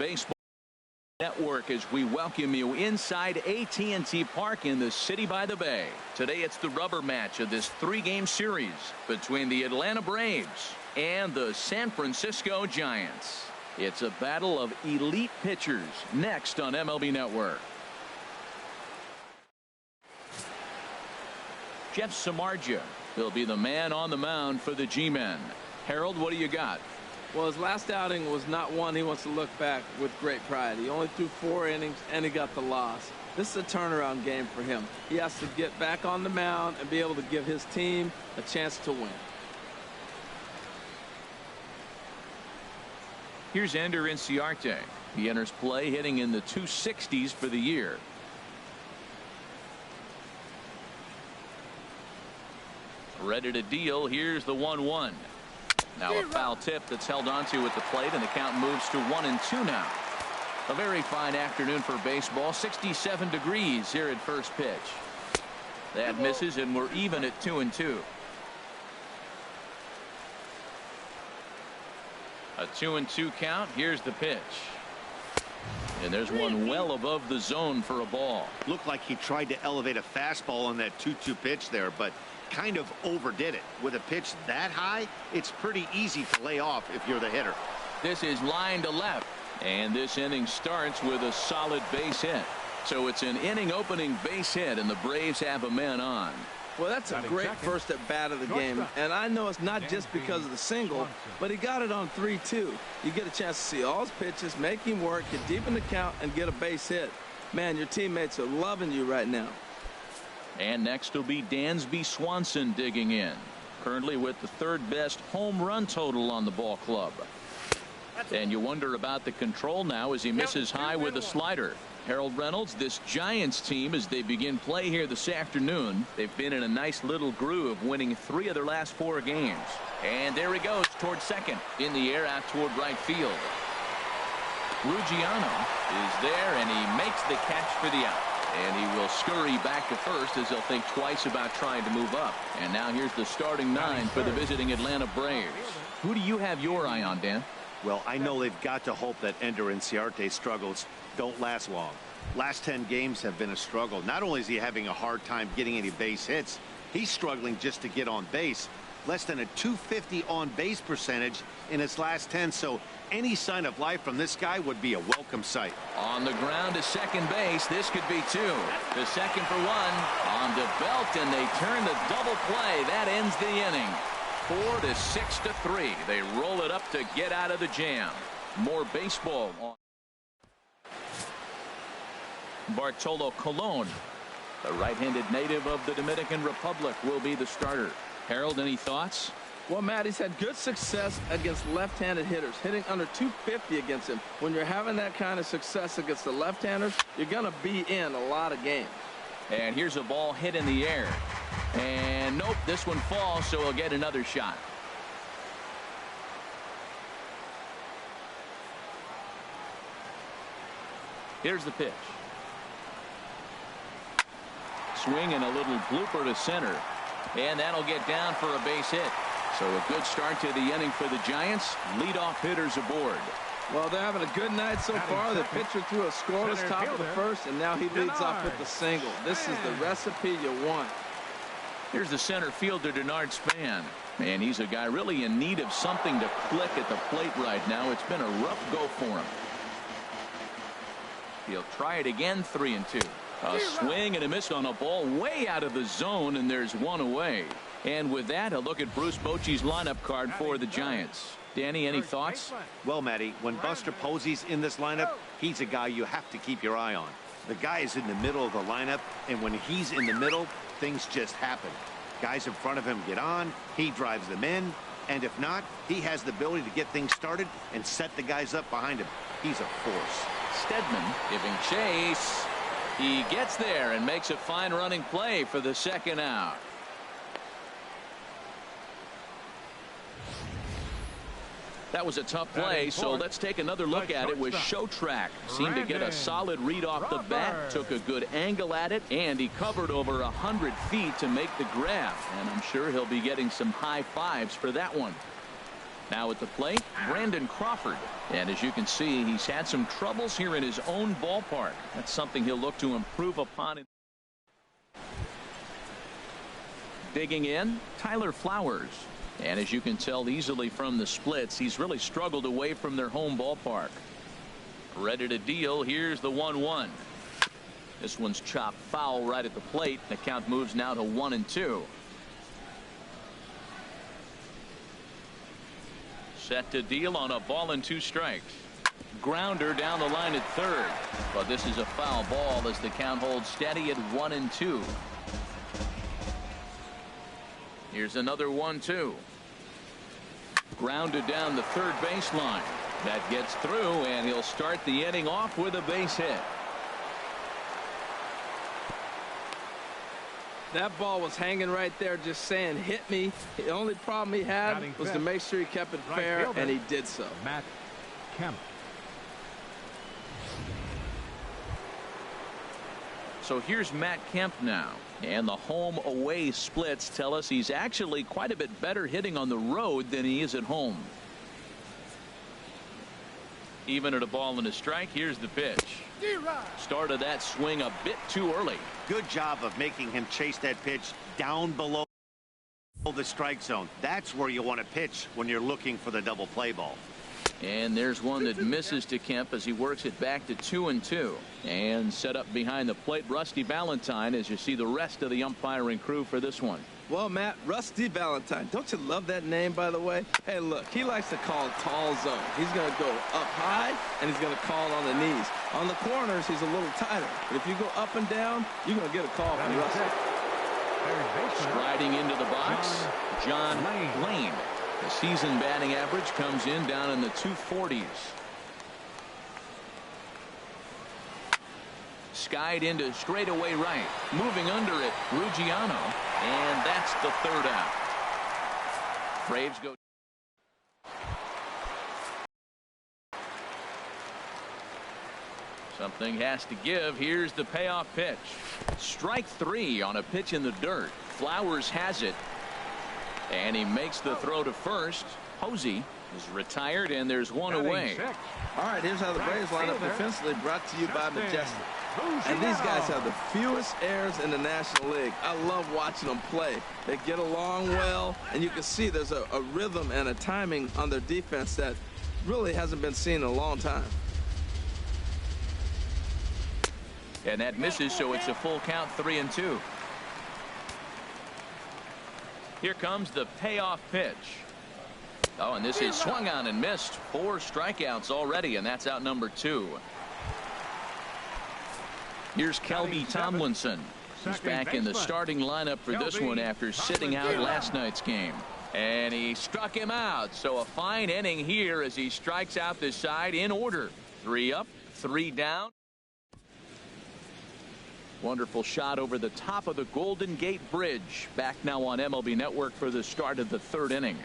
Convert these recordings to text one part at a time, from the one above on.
Baseball Network as we welcome you inside AT&T Park in the city by the bay. Today it's the rubber match of this 3-game series between the Atlanta Braves and the San Francisco Giants. It's a battle of elite pitchers next on MLB Network. Jeff Samardzija will be the man on the mound for the G-men. Harold, what do you got? Well, his last outing was not one he wants to look back with great pride. He only threw 4 innings, and he got the loss. This is a turnaround game for him. He has to get back on the mound and be able to give his team a chance to win. Here's Ender Inciarte. He enters play hitting in the 260s for the year. Ready to deal. Here's the 1-1. Now a foul tip that's held onto at the plate, and the count moves to 1-2 now. A very fine afternoon for baseball. 67 degrees here at first pitch. That misses, and we're even at 2-2. A 2-2 count. Here's the pitch. And there's one well above the zone for a ball. Looked like he tried to elevate a fastball on that 2-2 pitch there, but kind of overdid it. With a pitch that high, it's pretty easy to lay off if you're the hitter. This is line to left, and this inning starts with a solid base hit. So it's an inning opening base hit, and the Braves have a man on. Well, that's a great first at bat of the game, and I know it's not just because of the single, but he got it on 3-2. You get a chance to see all his pitches, make him work, get deep in the count, and get a base hit. Man, your teammates are loving you right now. And next will be Dansby Swanson digging in, currently with the 3rd best home run total on the ball club. And you wonder about the control now as he misses high with a slider. Harold Reynolds, this Giants team, as they begin play here this afternoon, they've been in a nice little groove, winning 3 of their last 4 games. And there he goes toward second, in the air out toward right field. Ruggiano is there, and he makes the catch for the out. And he will scurry back to first as he'll think twice about trying to move up. And now here's the starting 9 for the visiting Atlanta Braves. Who do you have your eye on, Dan? Well, I know they've got to hope that Ender Inciarte's struggles don't last long. Last 10 games have been a struggle. Not only is he having a hard time getting any base hits, he's struggling just to get on base. Less than a .250 on base percentage in his last 10. So any sign of life from this guy would be a welcome sight. On the ground to second base. This could be 2. The second for 1 on the belt, and they turn the double play. That ends the inning. 4 to 6 to 3. They roll it up to get out of the jam. More baseball on. Bartolo Colon, the right-handed native of the Dominican Republic, will be the starter. Harold, any thoughts? Well, Matt, he's had good success against left-handed hitters, hitting under .250 against him. When you're having that kind of success against the left-handers, you're going to be in a lot of games. And here's a ball hit in the air. And nope, this one falls, so he'll get another shot. Here's the pitch. Swing and a little blooper to center. And that'll get down for a base hit. So a good start to the inning for the Giants. Leadoff hitters aboard. Well, they're having a good night so far. The pitcher threw a scoreless top of the first, and now he leads off with the single. This is the recipe you want. Here's the center fielder, Denard Span. Man, he's a guy really in need of something to click at the plate right now. It's been a rough go for him. He'll try it again. 3-2. A swing and a miss on a ball way out of the zone, and there's one away. And with that, a look at Bruce Bochy's lineup card for the Giants. Danny, any thoughts? Well, Matty, when Buster Posey's in this lineup, he's a guy you have to keep your eye on. The guy is in the middle of the lineup, and when he's in the middle, things just happen. Guys in front of him get on, he drives them in, and if not, he has the ability to get things started and set the guys up behind him. He's a force. Stedman giving chase. He gets there and makes a fine running play for the second out. That was a tough play, so let's take another look at it with Show Track. Seemed to get a solid read off the bat, took a good angle at it, and he covered over 100 feet to make the grab. And I'm sure he'll be getting some high fives for that one. Now at the plate, Brandon Crawford. And as you can see, he's had some troubles here in his own ballpark. That's something he'll look to improve upon. Digging in, Tyler Flowers. And as you can tell easily from the splits, he's really struggled away from their home ballpark. Ready to deal. Here's the 1-1. This one's chopped foul right at the plate. The count moves now to 1-2. Set to deal on a ball and 2 strikes. Grounder down the line at third. But this is a foul ball as the count holds steady at 1-2. Here's another 1-2. Grounded down the third baseline. That gets through, and he'll start the inning off with a base hit. That ball was hanging right there just saying hit me. The only problem he had was to make sure he kept it fair, and he did so. Matt Kemp. So here's Matt Kemp now. And the home away splits tell us he's actually quite a bit better hitting on the road than he is at home. Even at a ball and a strike, here's the pitch. Started that swing a bit too early. Good job of making him chase that pitch down below the strike zone. That's where you want to pitch when you're looking for the double play ball. And there's one that misses to Kemp as he works it back to 2-2. And set up behind the plate, Rusty Valentine, as you see the rest of the umpiring crew for this one. Well, Matt, Rusty Valentine, don't you love that name, by the way? Hey, look, he likes to call tall zone. He's going to go up high, and he's going to call on the knees. On the corners, he's a little tighter. But if you go up and down, you're going to get a call from Rusty. Striding into the box, John Lane. The season batting average comes in down in the 240s. Skied into straightaway right. Moving under it, Ruggiano. And that's the third out. Braves go. Something has to give. Here's the payoff pitch. Strike 3 on a pitch in the dirt. Flowers has it. And he makes the throw to first. Posey is retired, and there's one away. All right, here's how the Braves line up defensively, brought to you by Majestic. And these guys have the fewest errors in the National League. I love watching them play. They get along well, and you can see there's a rhythm and a timing on their defense that really hasn't been seen in a long time. And that misses, so it's a full count, 3-2. Here comes the payoff pitch. Oh, and this is swung on and missed. 4 strikeouts already, and that's out number 2. Here's Kelby Tomlinson, who's back in the starting lineup for this one after sitting out last night's game. And he struck him out, so a fine inning here as he strikes out the side in order. 3 up, 3 down. Wonderful shot over the top of the Golden Gate Bridge. Back now on MLB Network for the start of the 3rd inning.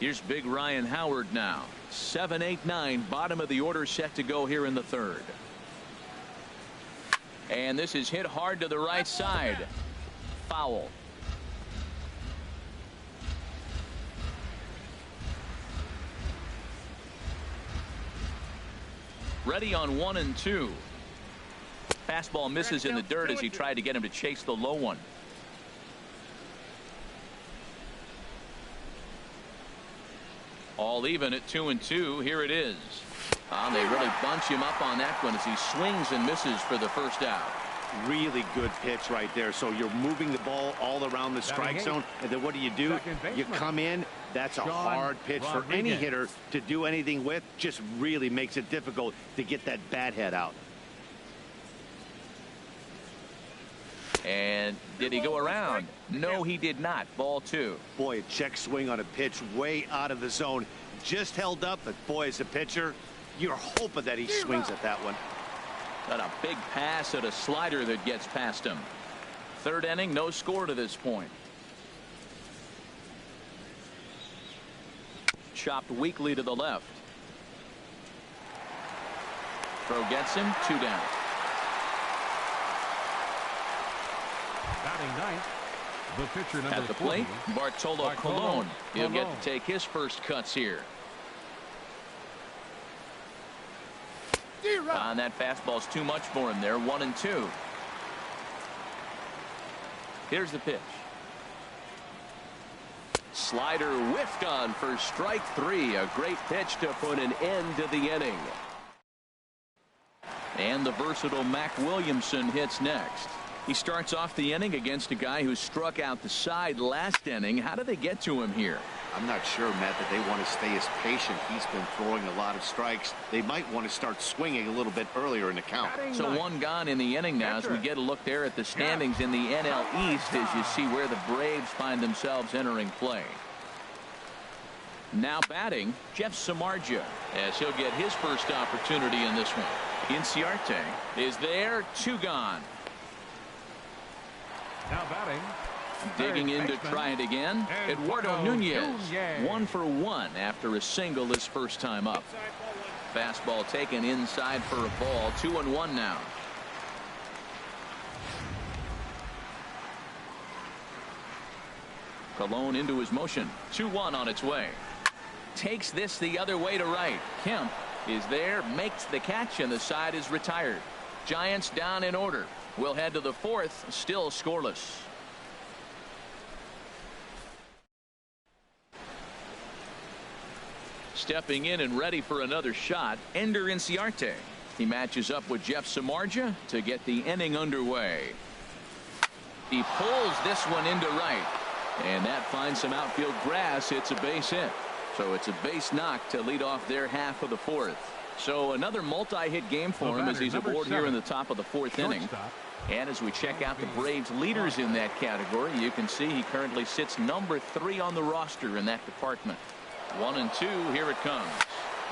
Here's big Ryan Howard now. 7, 8, 9, bottom of the order set to go here in the 3rd. And this is hit hard to the right side. Foul. Ready on 1 and 2. Fastball misses in the dirt as he tried to get him to chase the low one. All even at 2 and 2. Here it is. They really bunch him up on that one as he swings and misses for the first out. Really good pitch right there. So you're moving the ball all around the strike zone, and then what do? You come in. That's a hard pitch for any hitter to do anything with. Just really makes it difficult to get that bat head out. And did he go around? No, he did not. Ball 2. Boy, a check swing on a pitch way out of the zone. Just held up, but boy, as a pitcher, you're hoping that he swings at that one. Got a big pass at a slider that gets past him. 3rd inning, no score to this point. Chopped weakly to the left. Throw gets him, 2 down. Batting ninth, At the plate, Bartolo Colon. He'll get to take his first cuts here. And that fastball's too much for him there. 1-2. Here's the pitch. Slider whiffed on for strike 3. A great pitch to put an end to the inning. And the versatile Mac Williamson hits next. He starts off the inning against a guy who struck out the side last inning. How did they get to him here? I'm not sure, Matt, that they want to stay as patient. He's been throwing a lot of strikes. They might want to start swinging a little bit earlier in the count. So one gone in the inning now as we get a look there at the standings in the NL East as you see where the Braves find themselves entering play. Now batting, Jeff Samardzija as he'll get his first opportunity in this one. Inciarte is there. 2 gone. Now batting. Digging in to try it again. Eduardo Nunez. 1 for 1 after a single his first time up. Fastball taken inside for a ball. 2-1 now. Colon into his motion. 2-1 on its way. Takes this the other way to right. Kemp is there, makes the catch, and the side is retired. Giants down in order. We'll head to the 4th, still scoreless. Stepping in and ready for another shot, Ender Inciarte. He matches up with Jeff Samardzija to get the inning underway. He pulls this one into right, and that finds some outfield grass. It's a base hit. So it's a base knock to lead off their half of the 4th. So another multi-hit game for him as he's aboard here in the top of the 4th inning. And as we check out the Braves leaders in that category, you can see he currently sits number 3 on the roster in that department. 1-2. Here it comes.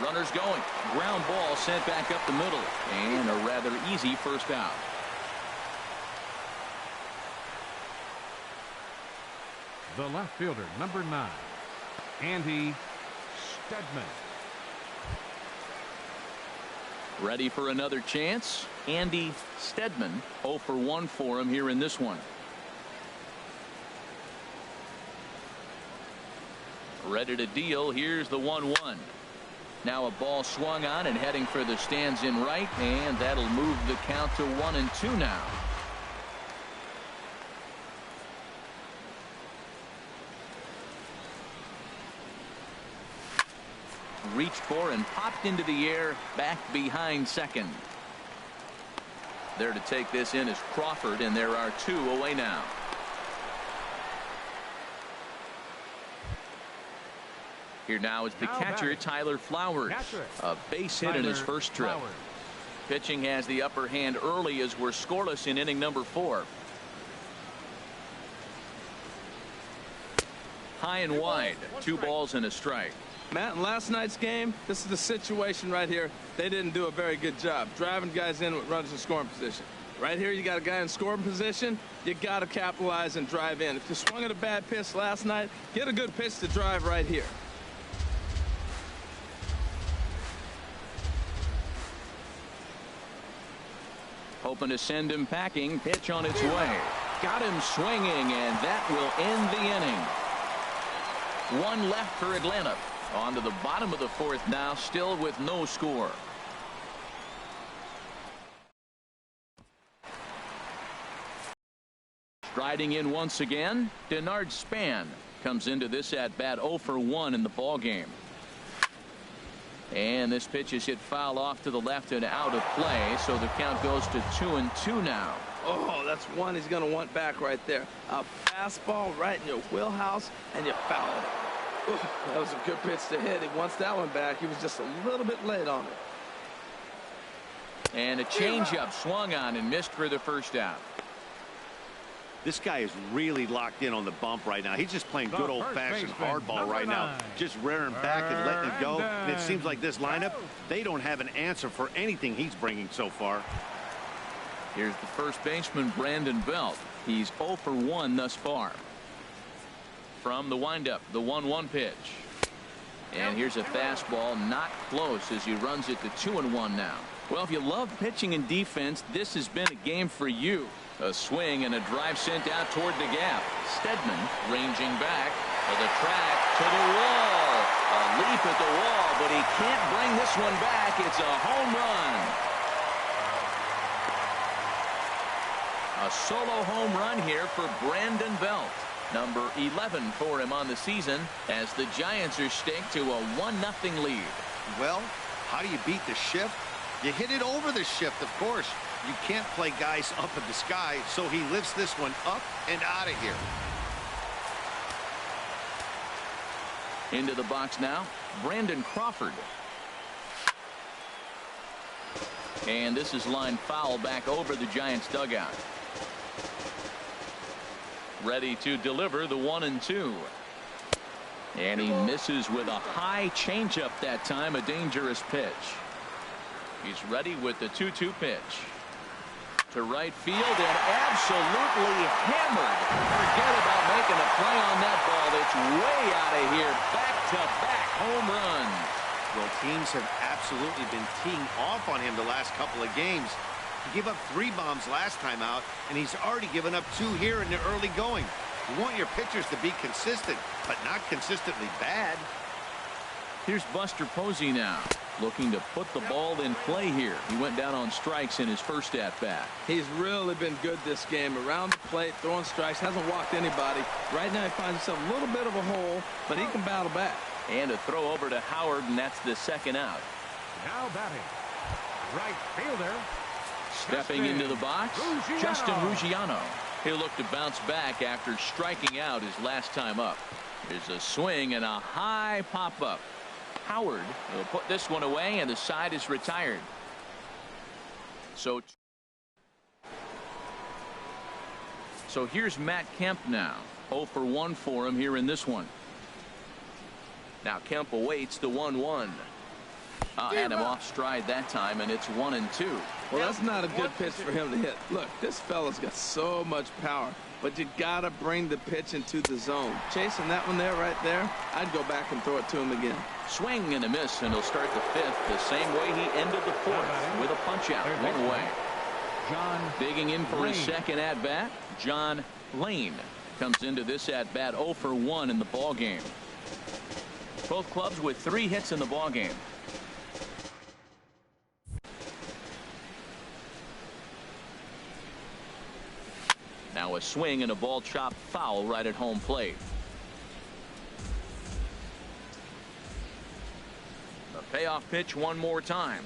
Runners going. Ground ball sent back up the middle. And a rather easy first out. The left fielder, number 9, Andy Stedman. Ready for another chance. Andy Stedman. 0 for 1 for him here in this one. Ready to deal. Here's the 1-1. Now a ball swung on and heading for the stands in right, and that'll move the count to 1-2 now. Reached for and popped into the air back behind second. There to take this in is Crawford, and there are 2 away now. Here now is the catcher, Tyler Flowers. A base hit in his first trip. Pitching has the upper hand early as we're scoreless in inning number 4. High and wide. 2 balls and a strike. Matt, in last night's game, this is the situation right here. They didn't do a very good job driving guys in with runners in scoring position. Right here, you got a guy in scoring position. You got to capitalize and drive in. If you swung at a bad pitch last night, get a good pitch to drive right here. Hoping to send him packing. Pitch on its way. Got him swinging, and that will end the inning. 1 left for Atlanta. On to the bottom of the 4th now, still with no score. Striding in once again, Denard Span comes into this at bat 0 for 1 in the ball game. And this pitch is hit foul off to the left and out of play, so the count goes to 2-2 now. Oh, that's one he's going to want back right there. A fastball right in your wheelhouse, and you foul it. Ooh, that was a good pitch to hit. He wants that one back. He was just a little bit late on it. And a changeup swung on and missed for the first out. This guy is really locked in on the bump right now. He's just playing good old-fashioned hardball right now. Just rearing back and letting it go. And it seems like this lineup, they don't have an answer for anything he's bringing so far. Here's the first baseman, Brandon Belt. He's 0 for 1 thus far. From the windup, the 1-1 pitch. And here's a fastball not close as he runs it to 2-1 now. Well, if you love pitching and defense, this has been a game for you. A swing and a drive sent out toward the gap. Stedman ranging back to the track to the wall. A leap at the wall, but he can't bring this one back. It's a home run. A solo home run here for Brandon Belt. Number 11 for him on the season as the Giants are staked to a 1-0 lead. Well, how do you beat the shift? You hit it over the shift, of course. You can't play guys up in the sky, so he lifts this one up and out of here. Into the box now, Brandon Crawford. And this is line foul back over the Giants dugout. Ready to deliver the 1-2. And he misses with a high changeup that time, a dangerous pitch. He's ready with the 2-2 pitch. To right field and absolutely hammered. Forget about making a play on that ball. It's way out of here. Back-to-back home runs. Well, teams have absolutely been teeing off on him the last couple of games. He gave up 3 bombs last time out, and he's already given up 2 here in the early going. You want your pitchers to be consistent, but not consistently bad. Here's Buster Posey now, looking to put the ball in play here. He went down on strikes in his first at-bat. He's really been good this game. Around the plate, throwing strikes, hasn't walked anybody. Right now he finds himself a little bit of a hole, but he can battle back. And a throw over to Howard, and that's the second out. Now batting, right fielder. Stepping into the box, Justin Ruggiano. He'll look to bounce back after striking out his last time up. There's a swing and a high pop-up. Howard will put this one away, and the side is retired. So here's Matt Kemp now. 0 for 1 for him here in this one. Now Kemp awaits the 1-1. Had him off stride that time, and it's 1-2. Well, that's not a good pitch for him to hit. Look, this fella's got so much power, but you gotta bring the pitch into the zone. Chasing that one there, right there, I'd go back and throw it to him again. Swing and a miss, and he'll start the 5th the same way he ended the 4th, with a punch out, 1 away. John digging in for his second at bat. John Lane comes into this at bat 0 for 1 in the ball game. Both clubs with 3 hits in the ball game. Now a swing and a ball chopped foul right at home plate. The payoff pitch one more time.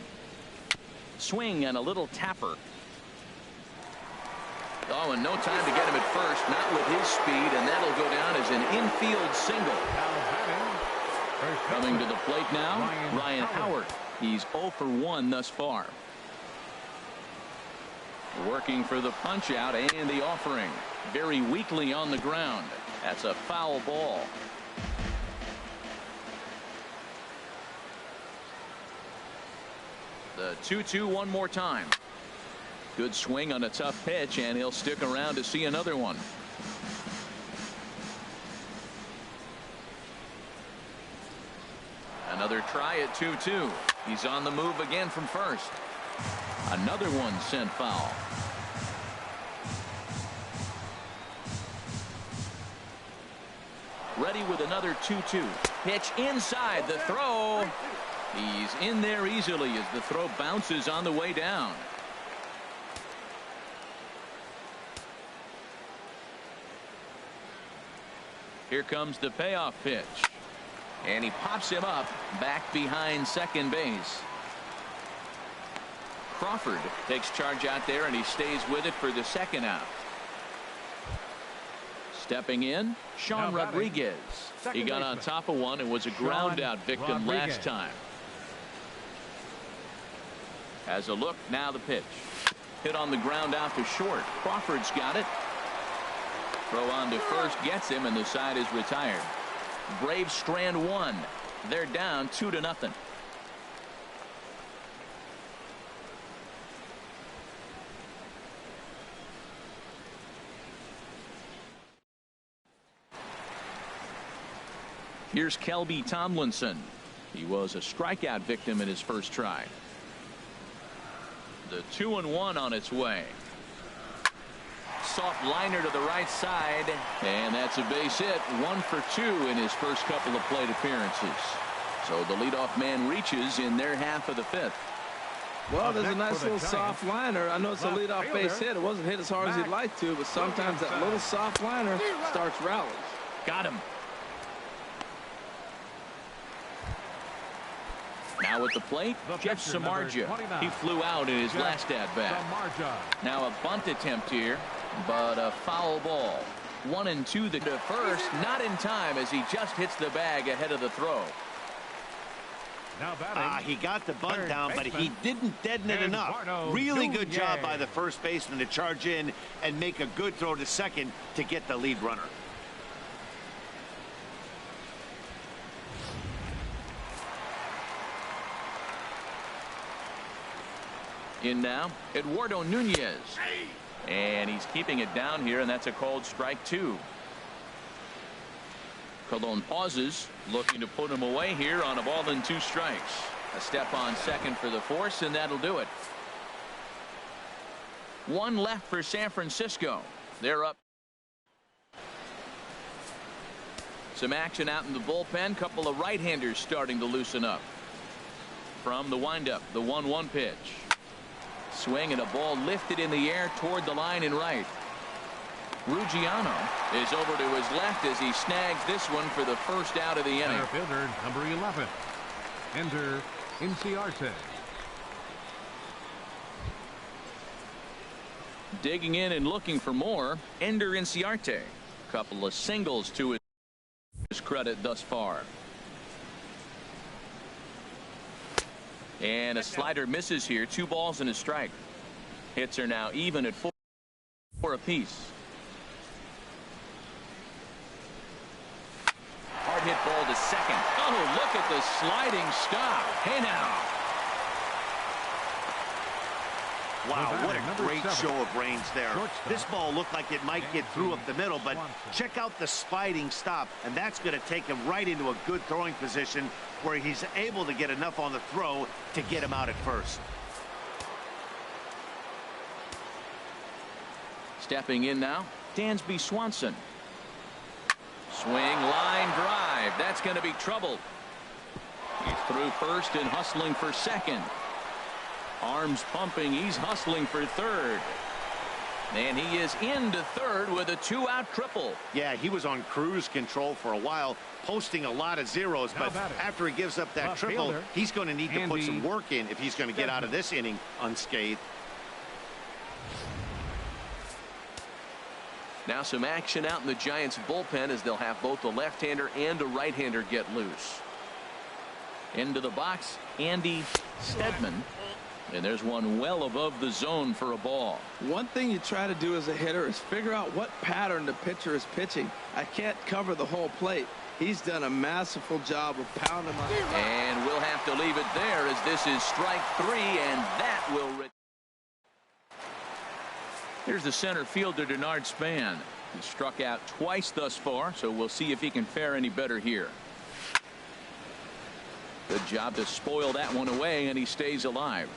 Swing and a little tapper. Oh, and no time to get him at first, not with his speed, and that'll go down as an infield single. Coming to the plate now, Ryan Howard. He's 0 for 1 thus far. Working for the punch out and the offering. Very weakly on the ground. That's a foul ball. The 2-2 one more time. Good swing on a tough pitch, and he'll stick around to see another one. Another try at 2-2. He's on the move again from first. Another one sent foul. Ready with another 2-2. Pitch inside, the throw. He's in there easily as the throw bounces on the way down. Here comes the payoff pitch. And he pops him up back behind second base. Crawford takes charge out there, and he stays with it for the second out. Stepping in, Sean Rodriguez. He got on top of one and was a ground out victim last time. Has a look, now the pitch. Hit on the ground out to short. Crawford's got it. Throw on to first gets him, and the side is retired. Braves strand one. They're down 2-0. Here's Kelby Tomlinson. He was a strikeout victim in his first try. The 2-1 on its way. Soft liner to the right side, and that's a base hit. 1 for 2 in his first couple of plate appearances. So the leadoff man reaches in their half of the 5th. Well, there's a nice little soft liner. I know it's a leadoff base hit. It wasn't hit as hard as he'd like to, but sometimes that little soft liner starts rallies. Got him. Now at the plate, Jeff Samardzija. He flew out in his last at-bat. Now a bunt attempt here, but a foul ball. 1-2 to first, not in time as he just hits the bag ahead of the throw. He got the bunt down, but he didn't deaden it enough. Really good job by the first baseman to charge in and make a good throw to second to get the lead runner. In now, Eduardo Nunez. And he's keeping it down here, and that's a called strike 2. Colon pauses, looking to put him away here on a ball and 2 strikes. A step on second for the force, and that'll do it. 1 left for San Francisco. They're up. Some action out in the bullpen. Couple of right-handers starting to loosen up. From the windup, the 1-1 pitch. Swing and a ball lifted in the air toward the line and right. Ruggiano is over to his left as he snags this one for the first out of the inning. Fielder, number 11. Enter Inciarte. Digging in and looking for more, Ender Inciarte. Couple of singles to his credit thus far. And a slider misses here. 2 balls and a strike. Hits are now even at 4 apiece. Hard hit ball to second. Oh, look at the sliding stop. Hey now. Wow, what a great show of range there. This ball looked like it might get through up the middle, but check out the sliding stop, and that's going to take him right into a good throwing position where he's able to get enough on the throw to get him out at first. Stepping in now, Dansby Swanson. Swing, line drive. That's going to be trouble. He's through first and hustling for second. Arms pumping. He's hustling for third. And he is into third with a 2-out triple. Yeah, he was on cruise control for a while, posting a lot of zeros, but after he gives up that triple, he's going to need to put some work in if he's going to get out of this inning unscathed. Now some action out in the Giants bullpen as they'll have both a left-hander and a right-hander get loose. Into the box, Andy Stedman. And there's one well above the zone for a ball. One thing you try to do as a hitter is figure out what pattern the pitcher is pitching. I can't cover the whole plate. He's done a masterful job of pounding on. And we'll have to leave it there as this is strike 3, and that will. Here's the center fielder, Denard Span. He struck out twice thus far, so we'll see if he can fare any better here. Good job to spoil that one away, and he stays alive.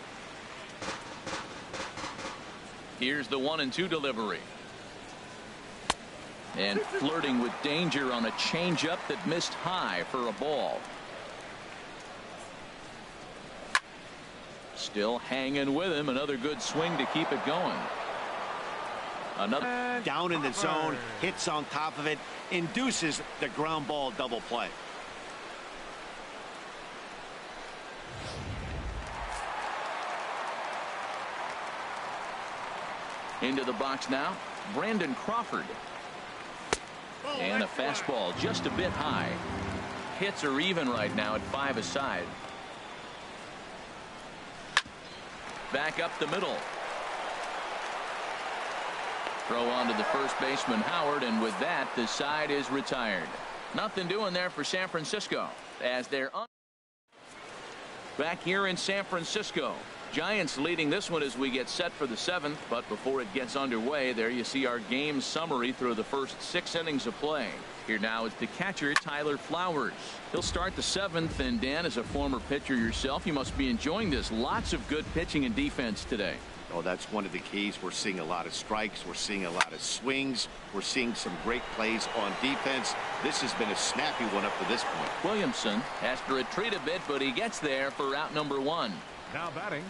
Here's the 1-2 delivery. And flirting with danger on a changeup that missed high for a ball. Still hanging with him. Another good swing to keep it going. Another down in the zone, hits on top of it, induces the ground ball double play. Into the box now, Brandon Crawford. And a fastball just a bit high. Hits are even right now at 5 aside. Back up the middle. Throw on to the first baseman Howard, and with that the side is retired. Nothing doing there for San Francisco as they're back here in San Francisco. Giants leading this one as we get set for the 7th, but before it gets underway, there you see our game summary through the first 6 innings of play. Here now is the catcher, Tyler Flowers. He'll start the 7th, and Dan, as a former pitcher yourself, you must be enjoying this. Lots of good pitching and defense today. Oh, that's one of the keys. We're seeing a lot of strikes. We're seeing a lot of swings. We're seeing some great plays on defense. This has been a snappy one up to this point. Williamson has to retreat a bit, but he gets there for out number 1. Now batting,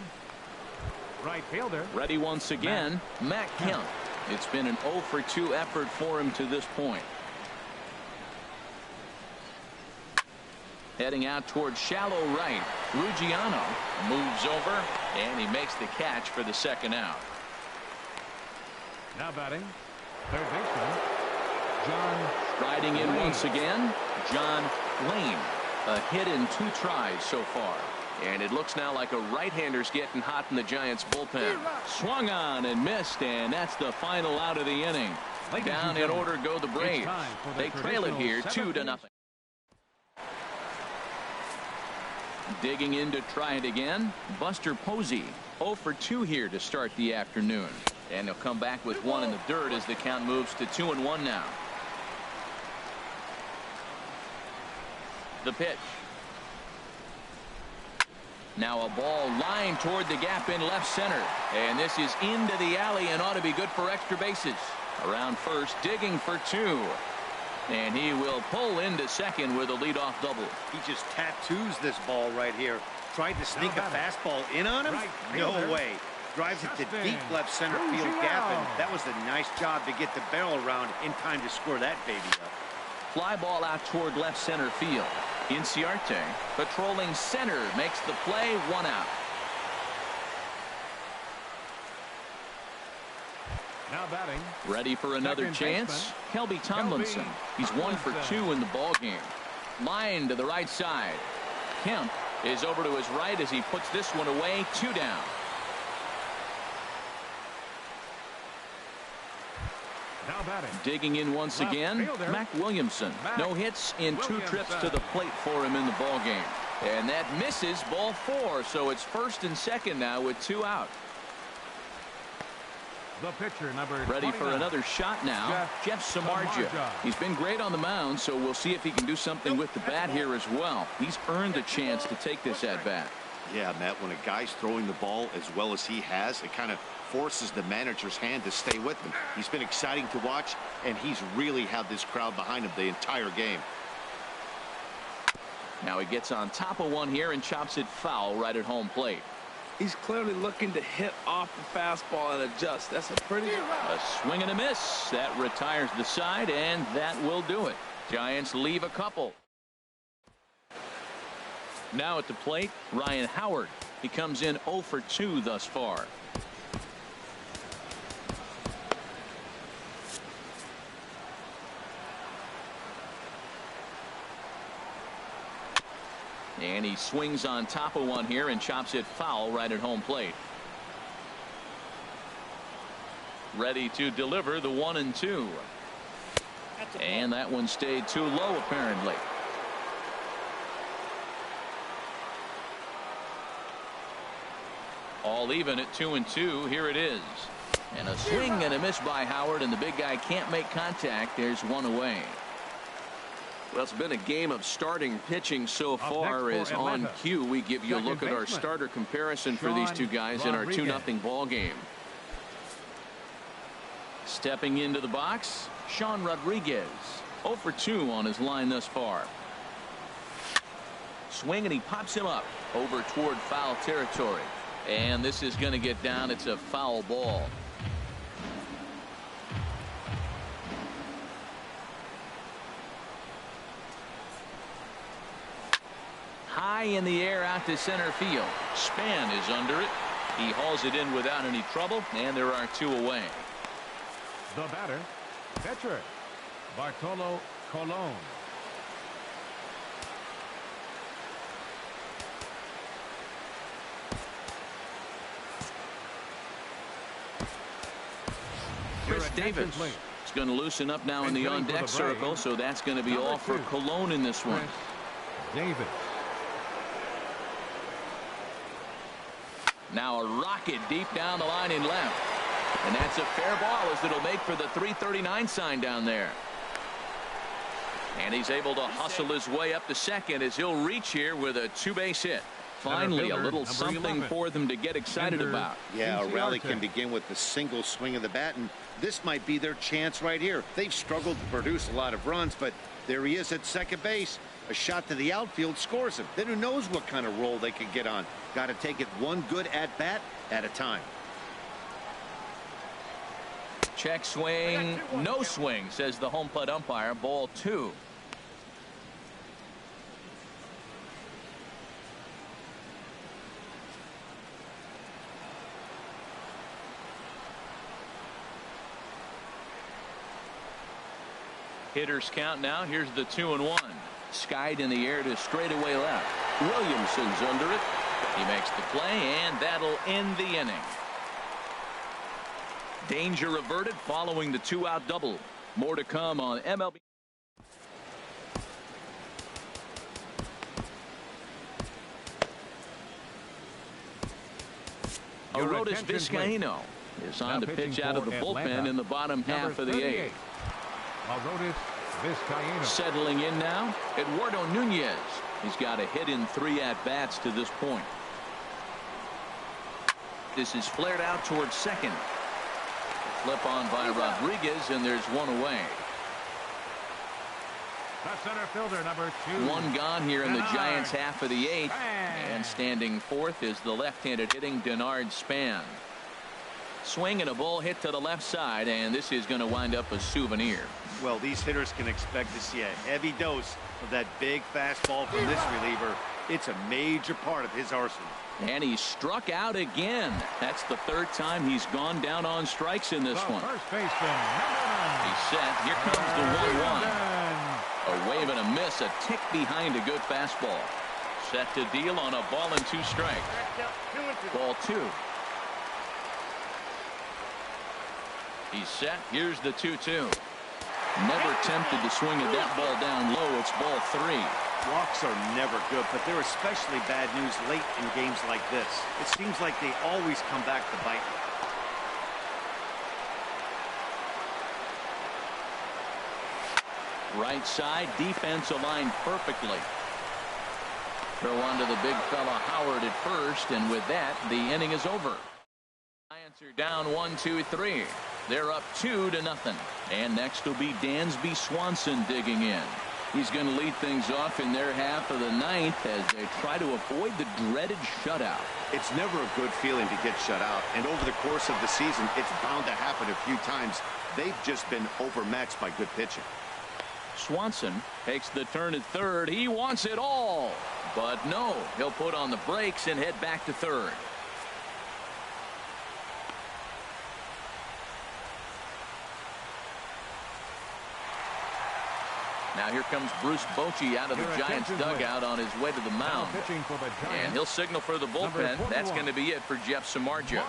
right fielder. Ready once again, Matt Kemp. It's been an 0 for 2 effort for him to this point. Heading out towards shallow right, Ruggiano moves over, and he makes the catch for the 2nd out. Now batting, third baseman, John. Riding in once again, John Lane. A hit in 2 tries so far. And it looks now like a right-hander's getting hot in the Giants bullpen. Swung on and missed, and that's the final out of the inning. Down in order go the Braves. They trail it here 2-0. Digging in to try it again, Buster Posey. 0 for 2 here to start the afternoon. And he'll come back with 1 in the dirt as the count moves to 2-1 now. The pitch. Now a ball lined toward the gap in left center. And this is into the alley and ought to be good for extra bases. Around first, digging for 2. And he will pull into second with a leadoff double. He just tattoos this ball right here. Tried to sneak a fastball in on him? No way. Drives it to deep left center field gap, and that was a nice job to get the barrel around in time to score that baby up. Fly ball out toward left center field. Inciarte patrolling center makes the play, 1 out. Now batting. Ready for another chance. Kelby Tomlinson. He's 1 for 2 in the ball game. Line to the right side. Kemp is over to his right as he puts this one away. 2 down. Now batting. Digging in once again, Mac Williamson. No hits in 2 trips to the plate for him in the ball game. And that misses, ball 4. So it's first and second now with 2 out. The pitcher, number ready for another shot now, Jeff Samardzija. He's been great on the mound, so we'll see if he can do something with the bat here as well. He's earned a chance to take this at bat. Yeah, Matt, when a guy's throwing the ball as well as he has, it kind of forces the manager's hand to stay with him. He's been exciting to watch, and he's really had this crowd behind him the entire game. Now he gets on top of one here and chops it foul right at home plate. He's clearly looking to hit off the fastball and adjust. That's a pretty... A swing and a miss. That retires the side, and that will do it. Giants leave a couple. Now at the plate, Ryan Howard. He comes in 0 for 2 thus far. And he swings on top of one here and chops it foul right at home plate. Ready to deliver the 1-2. And that one stayed too low apparently. All even at 2-2. Here it is. And a swing and a miss by Howard, and the big guy can't make contact. There's 1 away. Well, it's been a game of starting pitching so far. As on cue, we give you a look at our starter comparison for these 2 guys in our 2-0 ball game. Stepping into the box, Sean Rodriguez. 0 for 2 on his line thus far. Swing, and he pops him up over toward foul territory. And this is going to get down. It's a foul ball. High in the air out to center field. Span is under it. He hauls it in without any trouble, and there are 2 away. The batter, catcher, Bartolo Colon. Chris Davis is going to loosen up now in the on-deck circle, so that's going to be all for Colon in this one. Davis. Now a rocket deep down the line in left. And that's a fair ball as it'll make for the 339 sign down there. And he's able to hustle his way up to second as he'll reach here with a two-base hit. Finally, a little something for them to get excited about. Yeah, a rally can begin with the single swing of the bat, and this might be their chance right here. They've struggled to produce a lot of runs, but there he is at second base. A shot to the outfield scores him. Then who knows what kind of roll they could get on. Got to take it one good at-bat at a time. Check swing, no swing, says the home plate umpire. Ball 2. Hitters count now. Here's the 2-1. Skied in the air to straightaway left. Williamson's under it. He makes the play, and that'll end the inning. Danger averted following the 2-out double. More to come on MLB. Arodys Vizcaíno is on to pitch out of the bullpen in the bottom half of the 8th. Arodys Vizcaíno. Settling in now, Eduardo Nunez. He's got a hit in 3 at-bats to this point. This is flared out towards second. Flip on by Rodriguez, and there's one away. The center fielder, number 2. One gone here in the Giants' half of the 8th. And standing fourth is the left-handed hitting Denard Span. Swing and a ball hit to the left side, and this is going to wind up a souvenir. Well, these hitters can expect to see a heavy dose of that big fastball from this reliever. It's a major part of his arsenal. And he struck out again. That's the 3rd time he's gone down on strikes in this one. First baseman, number 9. He's set. Here comes the 1-1. A wave and a miss, a tick behind a good fastball. Set to deal on a ball and 2 strikes. Ball 2. He's set. Here's the 2-2. Never tempted to swing at that ball down low. It's ball 3. Walks are never good, but they're especially bad news late in games like this. It seems like they always come back to bite. Right side, defense aligned perfectly. Throw on to the big fella Howard at first, and with that, the inning is over. Giants are down 1-2-3. They're up 2-0. And next will be Dansby Swanson digging in. He's going to lead things off in their half of the 9th as they try to avoid the dreaded shutout. It's never a good feeling to get shut out, and over the course of the season, it's bound to happen a few times. They've just been overmatched by good pitching. Swanson takes the turn at third. He wants it all, but no, he'll put on the brakes and head back to third. Now here comes Bruce Bochy out of the Giants dugout on his way to the mound. And he'll signal for the bullpen. That's going to be it for Jeff Samardzija.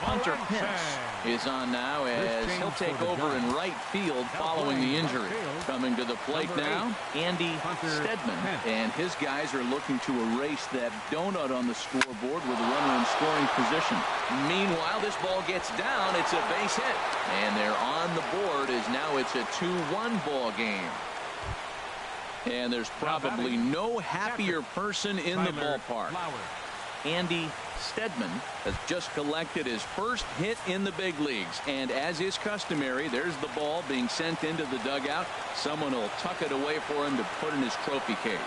Hunter Pence is on now as he'll take over in right field following the injury. Coming to the plate now, Andy Stedman. And his guys are looking to erase that donut on the scoreboard with a runner in scoring position. Meanwhile, this ball gets down. It's a base hit. And they're on the board as now it's a 2-1 ball game. And there's probably no happier person in the ballpark. Andy Stedman has just collected his first hit in the big leagues. And as is customary, there's the ball being sent into the dugout. Someone will tuck it away for him to put in his trophy case.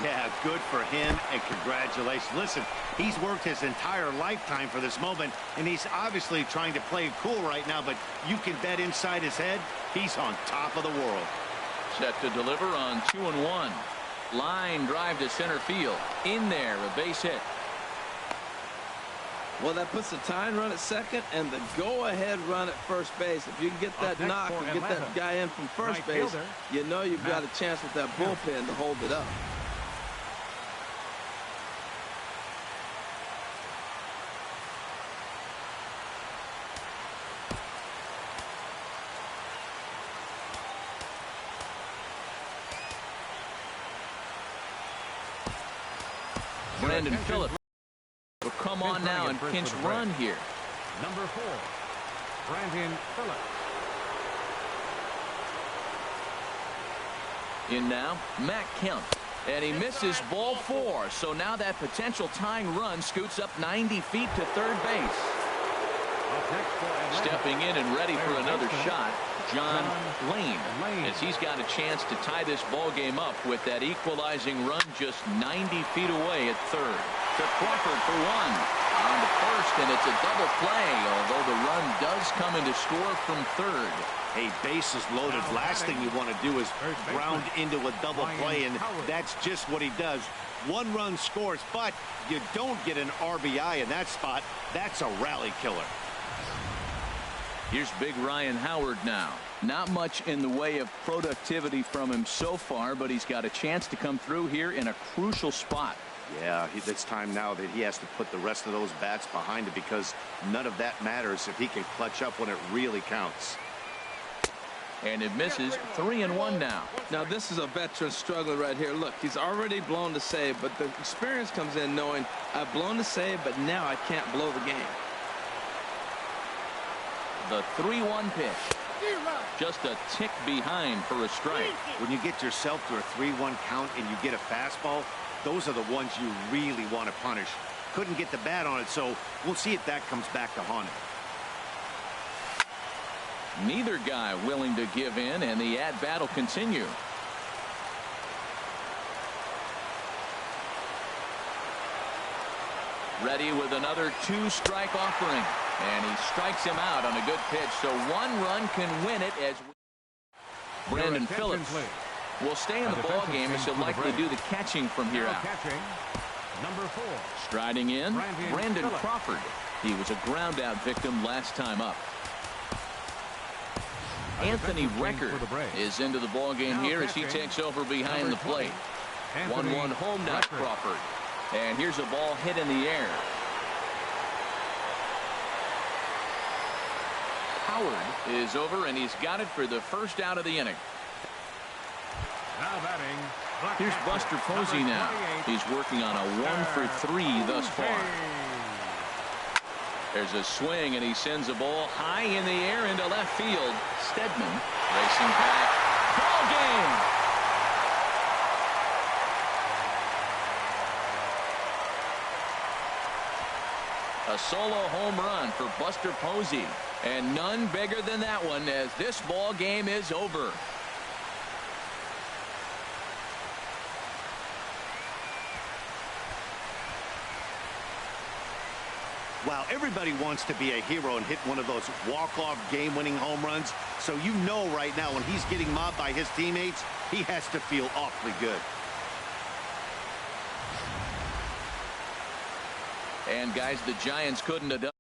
Yeah, good for him, and congratulations. Listen, he's worked his entire lifetime for this moment, and he's obviously trying to play it cool right now, but you can bet inside his head, he's on top of the world. Set to deliver on 2-1. Line drive to center field. In there, a base hit. Well, that puts the tying run at second and the go-ahead run at first base. If you can get that knock and get that guy in from first base, you know you've got a chance with that bullpen to hold it up. Brandon Phillips will come on now and pinch run here. Number 4, Brandon Phillips. In now, Matt Kemp. And he misses ball 4. So now that potential tying run scoots up 90 feet to third base. Stepping in and ready for another shot, John Lane, as he's got a chance to tie this ball game up with that equalizing run just 90 feet away at third. To Crawford for 1. On to first, and it's a double play, although the run does come in to score from third. Hey, bases loaded. Last thing you want to do is ground into a double play, and that's just what he does. 1 run scores, but you don't get an RBI in that spot. That's a rally killer. Here's big Ryan Howard now. Not much in the way of productivity from him so far, but he's got a chance to come through here in a crucial spot. Yeah, it's time now that he has to put the rest of those bats behind it, because none of that matters if he can clutch up when it really counts. And it misses. 3-1 now. Now this is a veteran struggling right here. Look, he's already blown the save, but the experience comes in knowing I've blown the save, but now I can't blow the game. The 3-1 pitch. Just a tick behind for a strike. When you get yourself to a 3-1 count and you get a fastball, those are the ones you really want to punish. Couldn't get the bat on it, so we'll see if that comes back to haunt him. Neither guy willing to give in, and the at-bat will continue. Ready with another 2-strike offering. And he strikes him out on a good pitch, so 1 run can win it as Brandon Phillips will stay in the ball game as he'll likely do the catching from here out. Number 4. Striding in, Brandon Crawford. He was a ground out victim last time up. Anthony Record is into the ball game here as he takes over behind the plate. 1-1 home now, Crawford. And here's a ball hit in the air. Howard is over, and he's got it for the first out of the inning. Now batting. Here's Buster Posey now. He's working on a 1-for-3 thus far. There's a swing, and he sends a ball high in the air into left field. Stedman racing back. Ball game. A solo home run for Buster Posey. And none bigger than that one, as this ball game is over. Wow, everybody wants to be a hero and hit one of those walk-off game-winning home runs. So you know right now when he's getting mobbed by his teammates, he has to feel awfully good. And guys, the Giants couldn't have done